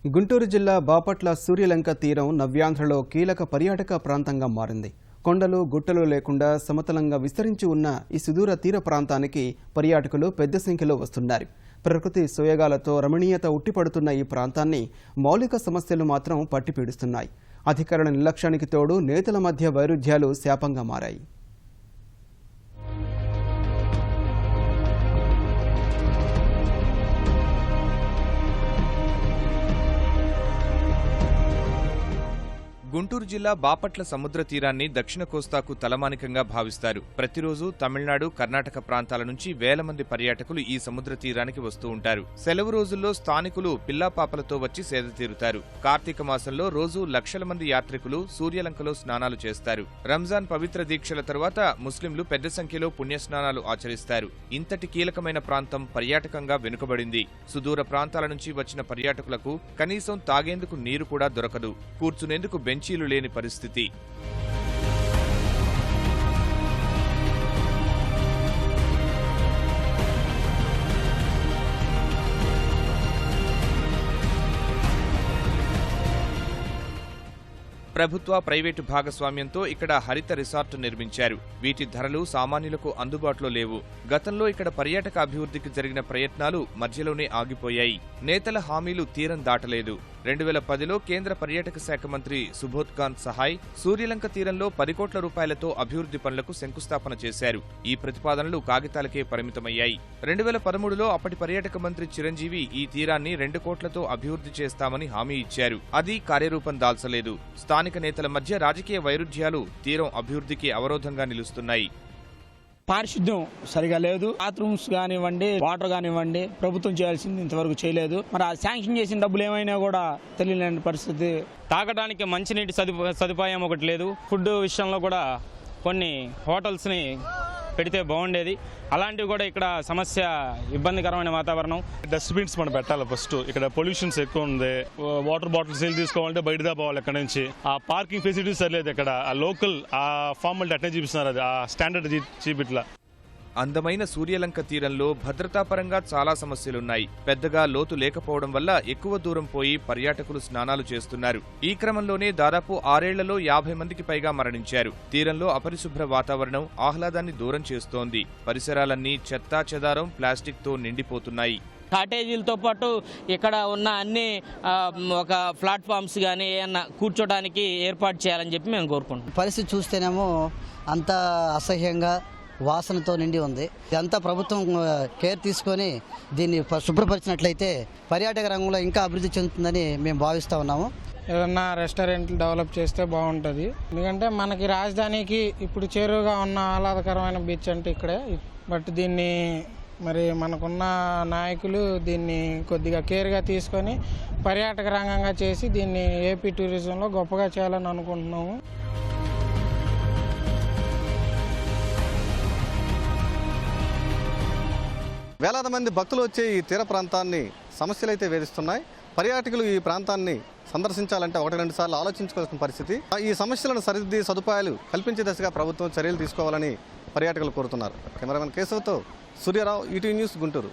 గుంటూరు జిల్లా బాపట్ల సూర్యలంక తీరం నవ్యాంధ్రలో కీలక పర్యాటక ప్రాంతంగా మారింది. కొండలు గుట్టలు లేకుండా సమతలంగా విస్తరించి ఉన్న ఈ సుదూర తీర ప్రాంతానికి పర్యాటకులు పెద్ద సంఖ్యలో వస్తున్నారు. ప్రకృతి సోయగాలతో రమణీయత ఉట్టిపడుతున్న ఈ ప్రాంతాన్ని మౌలిక సమస్యలు మాత్రం పట్టిపీడుస్తున్నాయి. అధికారుల నిర్లక్ష్యానికి తోడు నేతల మధ్య వైరుధ్యాలు శాపంగా మారాయి. గుంటూరు జిల్లా బాపట్ల సముద్ర తీరాన్ని దక్షిణ కోస్తాకు తలమానికంగా భావిస్తారు. ప్రతిరోజు తమిళనాడు, కర్ణాటక ప్రాంతాల నుంచి వేల మంది పర్యాటకులు ఈ సముద్ర తీరానికి వస్తూ ఉంటారు. సెలవు రోజుల్లో స్థానికులు పిల్లాపాపలతో వచ్చి సేద తీరుతారు. కార్తీక మాసంలో రోజు లక్షల మంది యాత్రికులు సూర్యలంకలో స్నానాలు చేస్తారు. రంజాన్ పవిత్ర దీక్షల తర్వాత ముస్లింలు పెద్ద సంఖ్యలో పుణ్యస్నానాలు ఆచరిస్తారు. ఇంతటి కీలకమైన ప్రాంతం పర్యాటకంగా వెనుకబడింది. సుదూర ప్రాంతాల నుంచి వచ్చిన పర్యాటకులకు కనీసం తాగేందుకు నీరు కూడా దొరకదు. కూర్చునేందుకు బెంచీలు లేని పరిస్థితి. ప్రభుత్వ, ప్రైవేటు భాగస్వామ్యంతో ఇక్కడ హరిత రిసార్టు నిర్మించారు. వీటి ధరలు సామాన్యులకు అందుబాటులో లేవు. గతంలో ఇక్కడ పర్యాటక అభివృద్ధికి జరిగిన ప్రయత్నాలు మధ్యలోనే ఆగిపోయాయి. నేతల హామీలు తీరం దాటలేదు. 2010లో కేంద్ర పర్యాటక శాఖ మంత్రి సుబోధ్ కాంత్ సహాయ్ సూర్యలంక తీరంలో 10 కోట్ల రూపాయలతో అభివృద్ధి పనులకు శంకుస్థాపన చేశారు. ఈ ప్రతిపాదనలు కాగితాలకే పరిమితమయ్యాయి. 2013లో అప్పటి పర్యాటక మంత్రి చిరంజీవి ఈ తీరాన్ని 2 కోట్లతో అభివృద్ధి చేస్తామని హామీ ఇచ్చారు. అది కార్యరూపం దాల్చలేదు. స్థానిక నేతల మధ్య రాజకీయ వైరుధ్యాలు తీరం అభివృద్ధికి అవరోధంగా నిలుస్తున్నాయి. పారిశుద్ధ్యం సరిగా లేదు. బాత్రూమ్స్ కానివ్వండి, వాటర్ కానివ్వండి, ప్రభుత్వం చేయాల్సింది ఇంతవరకు చేయలేదు. మరి ఆ శాంక్షన్ చేసిన డబ్బులు ఏమైనా కూడా తెలియలేని పరిస్థితి. తాగడానికి మంచినీటి సదుపాయం ఒకటి లేదు. ఫుడ్ విషయంలో కూడా కొన్ని హోటల్స్ని పెడితే బాగుండేది. అలాంటివి కూడా ఇక్కడ సమస్య, ఇబ్బందికరమైన వాతావరణం. డస్ట్బిన్స్ మనం పెట్టాలి. ఫస్ట్ ఇక్కడ పొల్యూషన్స్ ఎక్కువ ఉంది. వాటర్ బాటిల్స్ తీసుకోవాలంటే బయట పోవాలి. ఇక్కడ నుంచి ఆ పార్కింగ్ ఫెసిలిటీస్ సరిలేదు. ఇక్కడ ఆ లోకల్ ఆ ఫార్మాలిటీ అట్నే చూపిస్తున్నారు. అది ఆ స్టాండర్డ్ చూపిట్లా. అందమైన సూర్యలంక తీరంలో భద్రతాపరంగా చాలా సమస్యలున్నాయి. పెద్దగా లోతు లేకపోవడం వల్ల ఎక్కువ దూరం పోయి పర్యాటకులు స్నానాలు చేస్తున్నారు. ఈ క్రమంలోనే దాదాపు 6 ఏళ్లలో 50 మందికి పైగా మరణించారు. తీరంలో అపరిశుభ్ర వాతావరణం ఆహ్లాదాన్ని దూరం చేస్తోంది. పరిసరాలన్నీ చెత్తా చెదారం, ప్లాస్టిక్ తో నిండిపోతున్నాయి. కాటేజీలతో పాటు ఇక్కడ ఉన్న అన్ని ఒక ప్లాట్ఫామ్స్ కానీ ఏమన్నా కూర్చోడానికి ఏర్పాటు చేయాలని చెప్పి మేము కోరుకుంటున్నాం. పరిస్థితి చూస్తేనేమో అంత అసహ్యంగా వాసనతో నిండి ఉంది. ఇదంతా ప్రభుత్వం కేర్ తీసుకొని దీన్ని శుభ్రపరిచినట్లయితే పర్యాటక రంగంలో ఇంకా అభివృద్ధి చెందుతుందని మేము భావిస్తూ ఉన్నాము. ఏదన్నా రెస్టారెంట్లు డెవలప్ చేస్తే బాగుంటుంది. ఎందుకంటే మనకి రాజధానికి ఇప్పుడు చేరువుగా ఉన్న ఆహ్లాదకరమైన బీచ్ అంటే ఇక్కడే. బట్ దీన్ని మరి మనకున్న నాయకులు దీన్ని కొద్దిగా కేర్గా తీసుకొని పర్యాటక రంగంగా చేసి దీన్ని ఏపీ టూరిజంలో గొప్పగా చేయాలని అనుకుంటున్నాము. వేలాది మంది భక్తులు వచ్చే ఈ తీర ప్రాంతాన్ని సమస్యలు అయితే వేధిస్తున్నాయి. పర్యాటకులు ఈ ప్రాంతాన్ని సందర్శించాలంటే 1-2 సార్లు ఆలోచించుకోవాల్సిన పరిస్థితి. ఈ సమస్యలను సరిదిద్ది సదుపాయాలు కల్పించే దశగా ప్రభుత్వం చర్యలు తీసుకోవాలని పర్యాటకులు కోరుతున్నారు. కెమెరామెన్ కేశవ్తో సూర్యారావు, ఈటీవీ న్యూస్, గుంటూరు.